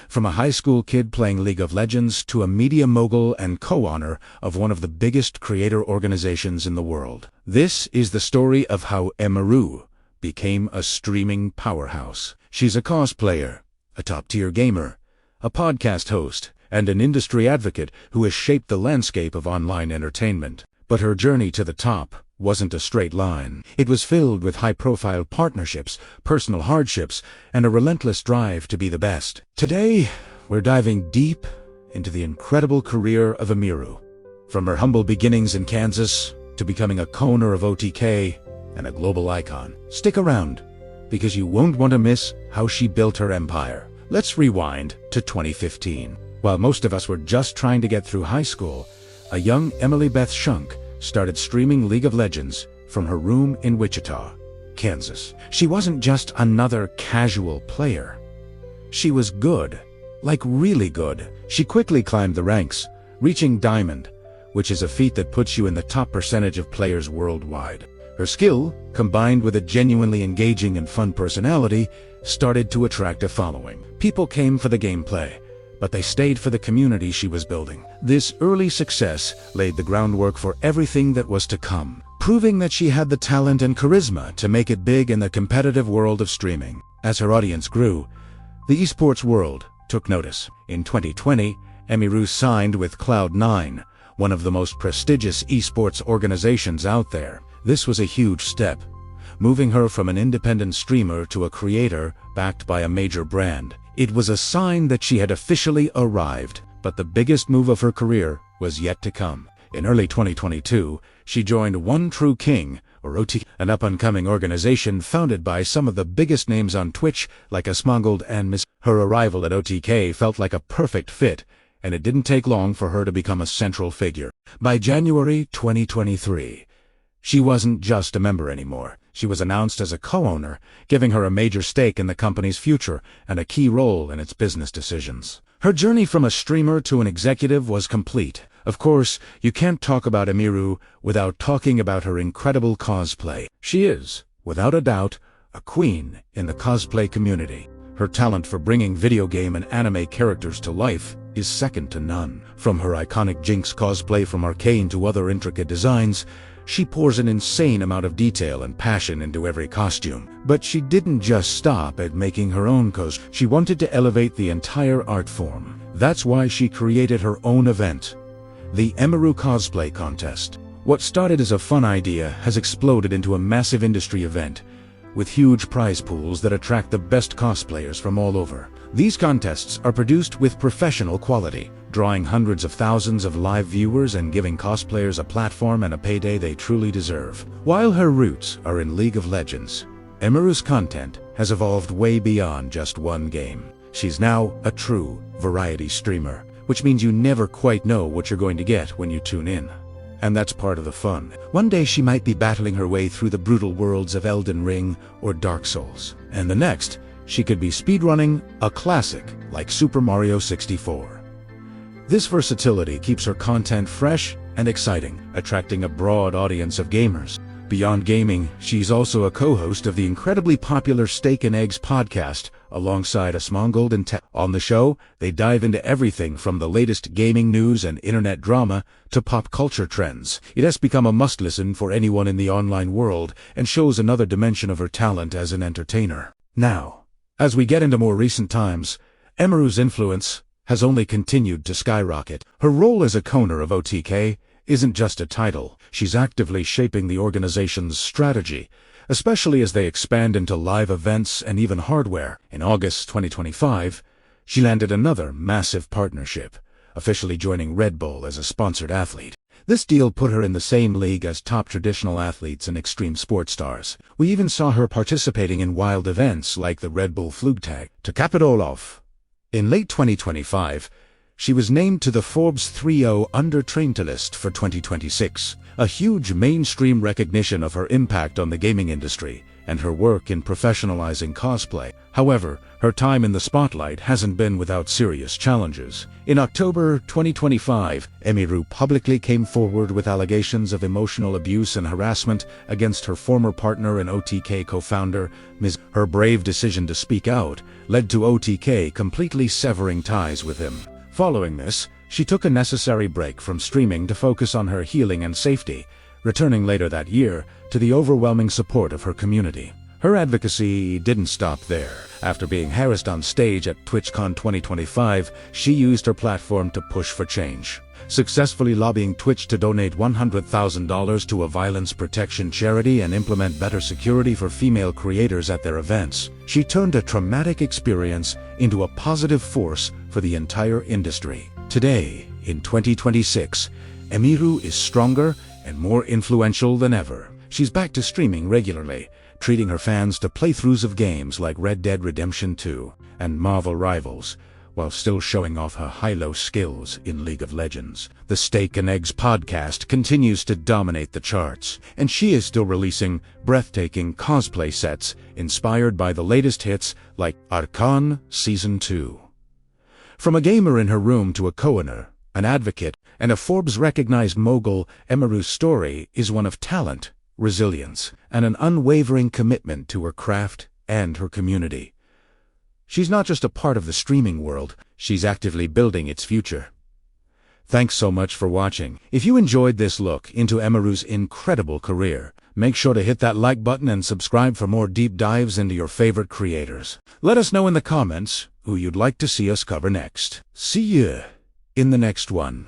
From a high school kid playing League of Legends to a media mogul and co-owner of one of the biggest creator organizations in the world. This is the story of how Emiru became a streaming powerhouse. She's a cosplayer, a top-tier gamer, a podcast host, and an industry advocate who has shaped the landscape of online entertainment. But her journey to the top wasn't a straight line. It was filled with high-profile partnerships, personal hardships, and a relentless drive to be the best. Today, we're diving deep into the incredible career of Emiru. From her humble beginnings in Kansas to becoming a co-owner of OTK and a global icon. Stick around, because you won't want to miss how she built her empire. Let's rewind to 2015. While most of us were just trying to get through high school, a young Emily Beth Shunk started streaming League of Legends from her room in Wichita, Kansas. She wasn't just another casual player. She was good, like really good. She quickly climbed the ranks, reaching Diamond, which is a feat that puts you in the top percentage of players worldwide. Her skill, combined with a genuinely engaging and fun personality, started to attract a following. People came for the gameplay, but they stayed for the community she was building. This early success laid the groundwork for everything that was to come, proving that she had the talent and charisma to make it big in the competitive world of streaming. As her audience grew, the esports world took notice. In 2020, Emiru signed with Cloud9, one of the most prestigious esports organizations out there. This was a huge step, moving her from an independent streamer to a creator backed by a major brand. It was a sign that she had officially arrived, but the biggest move of her career was yet to come. In early 2022, she joined One True King, or OTK, an up-and-coming organization founded by some of the biggest names on Twitch, like Asmongold and Miss. Her arrival at OTK felt like a perfect fit, and it didn't take long for her to become a central figure. By January 2023, she wasn't just a member anymore. She was announced as a co-owner, giving her a major stake in the company's future and a key role in its business decisions. Her journey from a streamer to an executive was complete. Of course, you can't talk about Emiru without talking about her incredible cosplay. She is, without a doubt, a queen in the cosplay community. Her talent for bringing video game and anime characters to life is second to none. From her iconic Jinx cosplay from Arcane to other intricate designs, she pours an insane amount of detail and passion into every costume. But she didn't just stop at making her own costumes. She wanted to elevate the entire art form. That's why she created her own event, the Emiru Cosplay Contest. What started as a fun idea has exploded into a massive industry event, with huge prize pools that attract the best cosplayers from all over. These contests are produced with professional quality, drawing hundreds of thousands of live viewers and giving cosplayers a platform and a payday they truly deserve. While her roots are in League of Legends, Emiru's content has evolved way beyond just one game. She's now a true variety streamer, which means you never quite know what you're going to get when you tune in. And that's part of the fun. One day she might be battling her way through the brutal worlds of Elden Ring or Dark Souls. And the next, she could be speedrunning a classic like Super Mario 64. This versatility keeps her content fresh and exciting, attracting a broad audience of gamers. Beyond gaming, she's also a co-host of the incredibly popular Steak and Eggs podcast alongside Asmongold and Tech. On the show, they dive into everything from the latest gaming news and internet drama to pop culture trends. It has become a must-listen for anyone in the online world and shows another dimension of her talent as an entertainer. Now, as we get into more recent times, Emiru's influence has only continued to skyrocket. Her role as a co-owner of OTK isn't just a title. She's actively shaping the organization's strategy, especially as they expand into live events and even hardware. In August 2025, she landed another massive partnership, officially joining Red Bull as a sponsored athlete. This deal put her in the same league as top traditional athletes and extreme sports stars. We even saw her participating in wild events like the Red Bull Flugtag. To cap it all off, in late 2025, she was named to the Forbes 3.0 Under 20 list for 2026, a huge mainstream recognition of her impact on the gaming industry and her work in professionalizing cosplay. However, her time in the spotlight hasn't been without serious challenges. In October 2025, Emiru publicly came forward with allegations of emotional abuse and harassment against her former partner and OTK co-founder, Ms. Her brave decision to speak out led to OTK completely severing ties with him. Following this, she took a necessary break from streaming to focus on her healing and safety, returning later that year to the overwhelming support of her community. Her advocacy didn't stop there. After being harassed on stage at TwitchCon 2025, she used her platform to push for change, successfully lobbying Twitch to donate $100,000 to a violence protection charity and implement better security for female creators at their events. She turned a traumatic experience into a positive force for the entire industry. Today, in 2026, Emiru is stronger and more influential than ever. She's back to streaming regularly, treating her fans to playthroughs of games like Red Dead Redemption 2 and Marvel Rivals, while still showing off her high-low skills in League of Legends. The Steak and Eggs podcast continues to dominate the charts, and she is still releasing breathtaking cosplay sets inspired by the latest hits like Archon Season 2. From a gamer in her room to a co-owner, an advocate, and a Forbes-recognized mogul, Emiru's story is one of talent, resilience, and an unwavering commitment to her craft and her community. She's not just a part of the streaming world, she's actively building its future. Thanks so much for watching. If you enjoyed this look into Emiru's incredible career, make sure to hit that like button and subscribe for more deep dives into your favorite creators. Let us know in the comments who you'd like to see us cover next. See you in the next one.